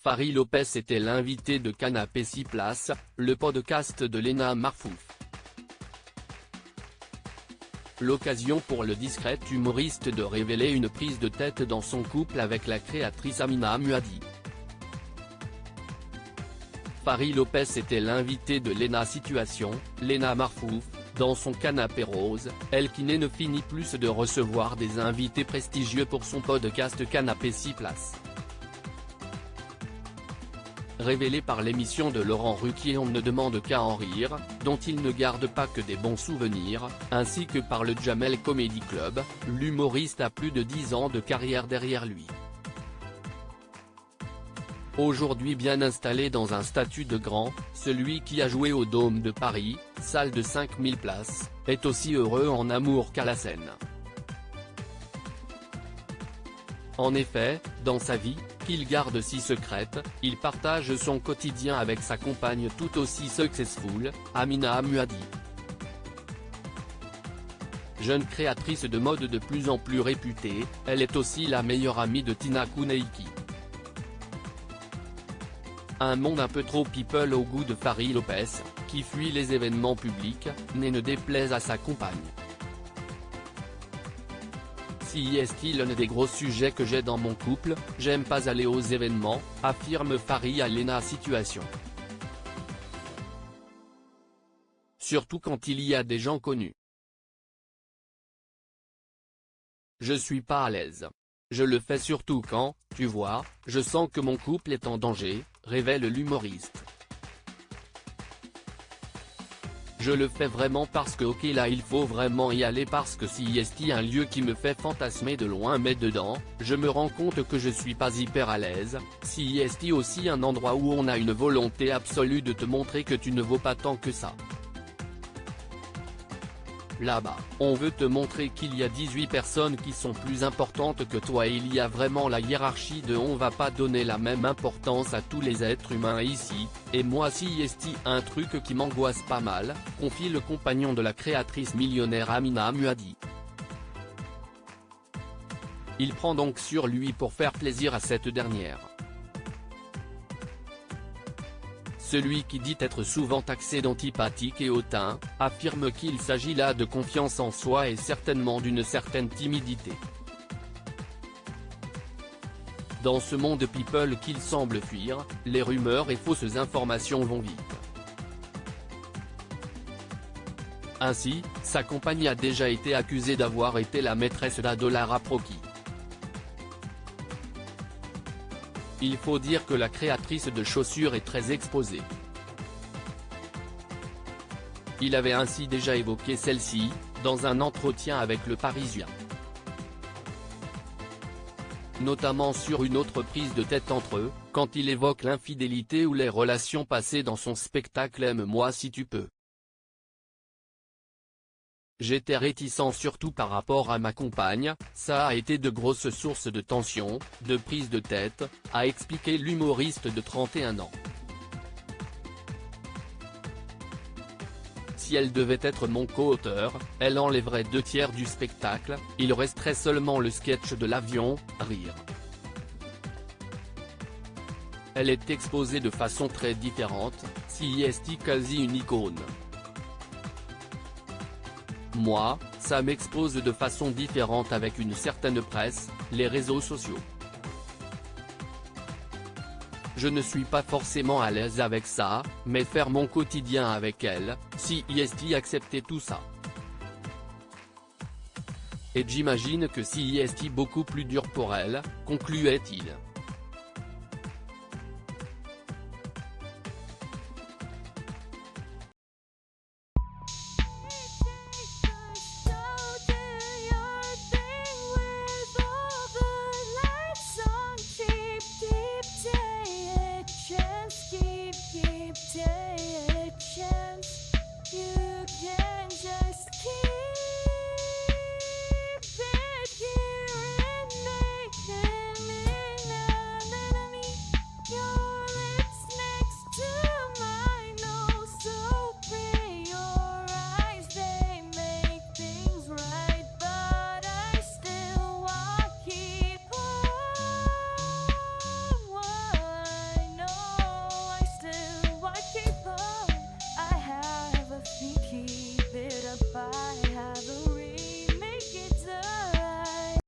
Fary Lopez était l'invité de Canapé 6 places, le podcast de Léna Marfouf. L'occasion pour le discret humoriste de révéler une prise de tête dans son couple avec la créatrice Amina Muaddi. Fary Lopez était l'invité de Léna Situation, Léna Marfouf, dans son canapé rose, elle qui ne finit plus de recevoir des invités prestigieux pour son podcast Canapé 6 places. Révélé par l'émission de Laurent Ruquier On ne demande qu'à en rire, dont il ne garde pas que des bons souvenirs, ainsi que par le Jamel Comedy Club, l'humoriste a plus de 10 ans de carrière derrière lui. Aujourd'hui bien installé dans un statut de grand, celui qui a joué au Dôme de Paris, salle de 5000 places, est aussi heureux en amour qu'à la scène. En effet, dans sa vie, qu'il garde si secrète, il partage son quotidien avec sa compagne tout aussi successful, Amina Muaddi. Jeune créatrice de mode de plus en plus réputée, elle est aussi la meilleure amie de Tina Kuneiki. Un monde un peu trop people au goût de Fary Lopez, qui fuit les événements publics, ne déplaise à sa compagne. Si est l'un des gros sujets que j'ai dans mon couple, j'aime pas aller aux événements, affirme Fary à Léna Situation. Surtout quand il y a des gens connus. Je suis pas à l'aise. Je le fais surtout quand, tu vois, je sens que mon couple est en danger, révèle l'humoriste. Je le fais vraiment parce que ok là il faut vraiment y aller parce que si est un lieu qui me fait fantasmer de loin mais dedans, je me rends compte que je suis pas hyper à l'aise, si est aussi un endroit où on a une volonté absolue de te montrer que tu ne vaux pas tant que ça. Là-bas, on veut te montrer qu'il y a 18 personnes qui sont plus importantes que toi et il y a vraiment la hiérarchie de on va pas donner la même importance à tous les êtres humains ici, et moi si est un truc qui m'angoisse pas mal, confie le compagnon de la créatrice millionnaire Amina Muaddi. Il prend donc sur lui pour faire plaisir à cette dernière. Celui qui dit être souvent taxé d'antipathique et hautain, affirme qu'il s'agit là de confiance en soi et certainement d'une certaine timidité. Dans ce monde people qu'il semble fuir, les rumeurs et fausses informations vont vite. Ainsi, sa compagne a déjà été accusée d'avoir été la maîtresse d'Adolara Proki. Il faut dire que la créatrice de chaussures est très exposée. Il avait ainsi déjà évoqué celle-ci, dans un entretien avec Le Parisien. Notamment sur une autre prise de tête entre eux, quand il évoque l'infidélité ou les relations passées dans son spectacle Aime-moi si tu peux. J'étais réticent surtout par rapport à ma compagne, ça a été de grosses sources de tension, de prise de tête, a expliqué l'humoriste de 31 ans. Si elle devait être mon co-auteur, elle enlèverait 2/3 du spectacle, il resterait seulement le sketch de l'avion, rire. Elle est exposée de façon très différente, si est quasi une icône. Moi, ça m'expose de façon différente avec une certaine presse, les réseaux sociaux. Je ne suis pas forcément à l'aise avec ça, mais faire mon quotidien avec elle, si est accepter tout ça. Et j'imagine que si est beaucoup plus dur pour elle, concluait-il.